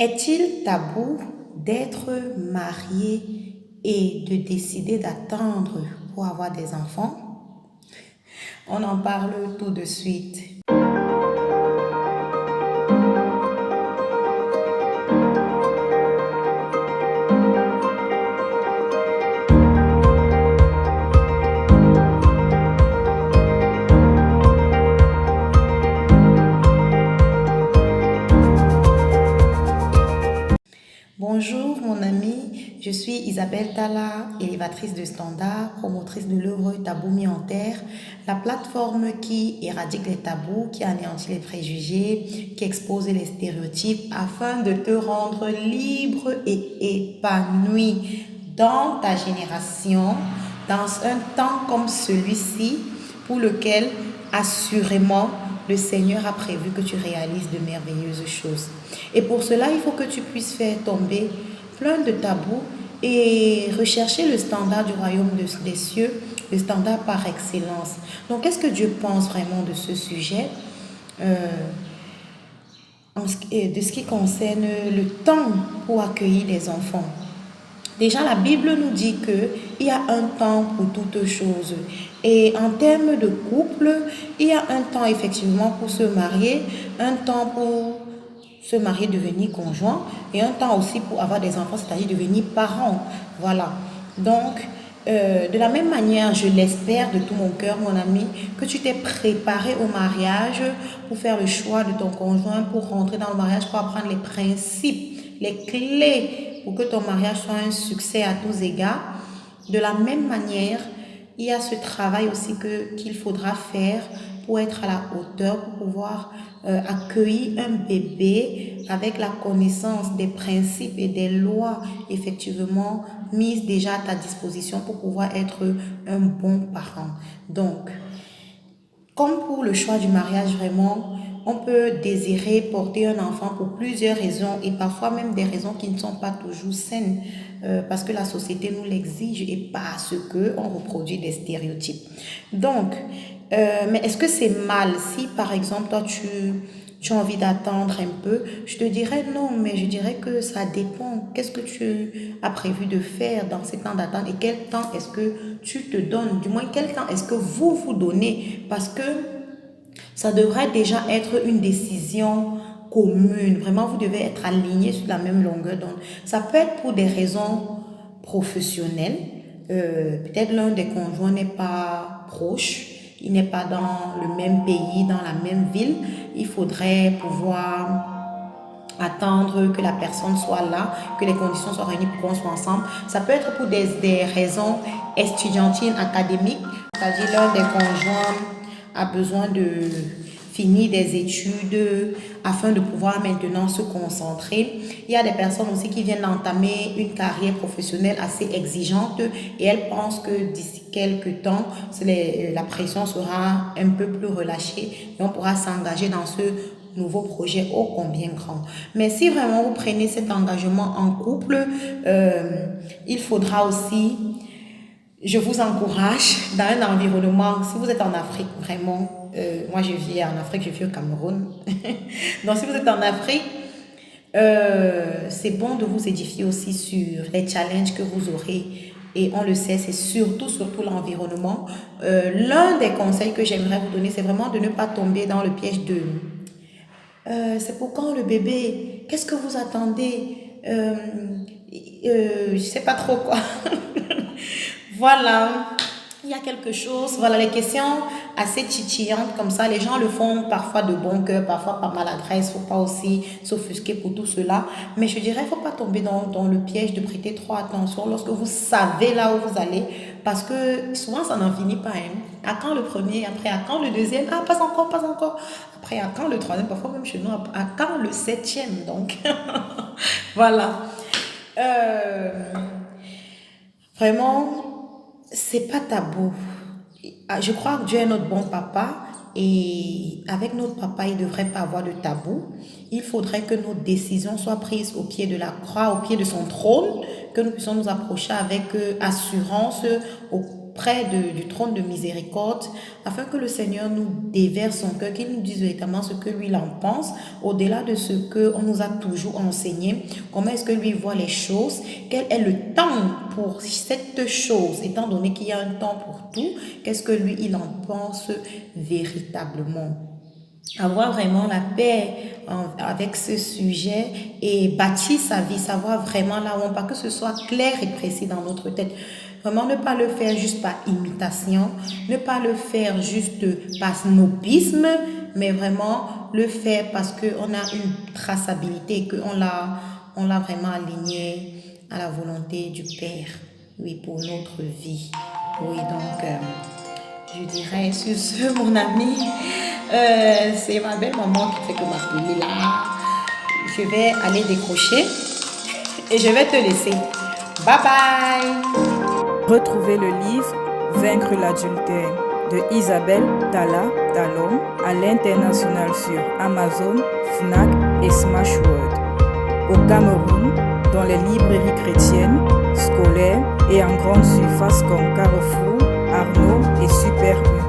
Est-il tabou d'être marié et de décider d'attendre pour avoir des enfants? On en parle tout de suite. Bonjour mon ami, je suis Isabelle Talla, élévatrice de standards, promotrice de l'œuvre Tabou mis en terre, la plateforme qui éradique les tabous, qui anéantit les préjugés, qui expose les stéréotypes afin de te rendre libre et épanoui dans ta génération, dans un temps comme celui-ci pour lequel assurément le Seigneur a prévu que tu réalises de merveilleuses choses. Et pour cela, il faut que tu puisses faire tomber plein de tabous et rechercher le standard du royaume des cieux, le standard par excellence. Donc, qu'est-ce que Dieu pense vraiment de ce sujet de ce qui concerne le temps pour accueillir les enfants? Déjà, la Bible nous dit qu'il y a un temps pour toutes choses. Et en termes de couple, il y a un temps effectivement pour se marier, un temps pour se marier, devenir conjoint, et un temps aussi pour avoir des enfants, c'est-à-dire devenir parent. Voilà. Donc, de la même manière, je l'espère de tout mon cœur, mon ami, que tu t'es préparé au mariage pour faire le choix de ton conjoint, pour rentrer dans le mariage, pour apprendre les principes, les clés pour que ton mariage soit un succès à tous égards. De la même manière, il y a ce travail aussi qu'il faudra faire pour être à la hauteur, pour pouvoir accueillir un bébé avec la connaissance des principes et des lois effectivement mises déjà à ta disposition pour pouvoir être un bon parent. Donc, comme pour le choix du mariage, vraiment, on peut désirer porter un enfant pour plusieurs raisons et parfois même des raisons qui ne sont pas toujours saines parce que la société nous l'exige et parce qu'on reproduit des stéréotypes. Donc, mais est-ce que c'est mal si par exemple toi tu as envie d'attendre un peu? Je te dirais non, mais je dirais que ça dépend. Qu'est-ce que tu as prévu de faire dans ces temps d'attente et quel temps est-ce que tu te donnes? Du moins, quel temps est-ce que vous vous donnez? Parce que ça devrait déjà être une décision commune. Vraiment, vous devez être alignés sur la même longueur d'onde. Ça peut être pour des raisons professionnelles. Peut-être l'un des conjoints n'est pas proche, il n'est pas dans le même pays, dans la même ville. Il faudrait pouvoir attendre que la personne soit là, que les conditions soient réunies pour qu'on soit ensemble. Ça peut être pour des raisons estudiantines, académiques, c'est-à-dire l'un des conjoints a besoin de finir des études afin de pouvoir maintenant se concentrer. Il y a des personnes aussi qui viennent d'entamer une carrière professionnelle assez exigeante et elles pensent que d'ici quelques temps, la pression sera un peu plus relâchée et on pourra s'engager dans ce nouveau projet ô combien grand. Mais si vraiment vous prenez cet engagement en couple, il faudra aussi, je vous encourage dans un environnement, si vous êtes en Afrique, vraiment, moi je vis en Afrique, je vis au Cameroun. Donc si vous êtes en Afrique, c'est bon de vous édifier aussi sur les challenges que vous aurez. Et on le sait, c'est surtout l'environnement. L'un des conseils que j'aimerais vous donner, c'est vraiment de ne pas tomber dans le piège de c'est pour quand le bébé? Qu'est-ce que vous attendez? Je sais pas trop quoi. Voilà, il y a quelque chose. Voilà, les questions assez titillantes comme ça, les gens le font parfois de bon cœur, parfois par maladresse. Il ne faut pas aussi s'offusquer pour tout cela. Mais je dirais, il ne faut pas tomber dans le piège de prêter trop attention lorsque vous savez là où vous allez. Parce que souvent, ça n'en finit pas. Hein. À quand le premier? Après, à quand le deuxième? Ah, pas encore, pas encore. Après, à quand le troisième? Parfois même chez nous, à quand le septième? Donc, voilà. Vraiment, c'est pas tabou. Je crois que Dieu est notre bon papa et avec notre papa, il ne devrait pas avoir de tabou. Il faudrait que nos décisions soient prises au pied de la croix, au pied de son trône, que nous puissions nous approcher avec assurance auprès du trône de miséricorde, afin que le Seigneur nous déverse son cœur, qu'il nous dise véritablement ce que lui il en pense, au-delà de ce qu'on nous a toujours enseigné, comment est-ce que lui voit les choses, quel est le temps pour cette chose, étant donné qu'il y a un temps pour tout, qu'est-ce que lui il en pense véritablement. Avoir vraiment la paix avec ce sujet et bâtir sa vie, savoir vraiment là où on part, que ce soit clair et précis dans notre tête. Vraiment ne pas le faire juste par imitation, ne pas le faire juste par snobisme, mais vraiment le faire parce qu'on a une traçabilité, qu'on l'a vraiment aligné à la volonté du Père, oui, pour notre vie. Oui, donc je dirais sur ce, mon ami, c'est ma belle maman qui fait que m'appeler là. Je vais aller décrocher et je vais te laisser. Bye bye. Retrouvez le livre Vaincre l'adultère de Isabelle Tala Talom à l'international sur Amazon, Fnac et Smashworld. Au Cameroun, dans les librairies chrétiennes, scolaires et en grande surface comme Carrefour, Arnaud et Super U.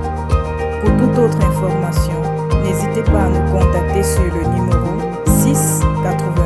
Pour toute autre information, n'hésitez pas à nous contacter sur le numéro 6 80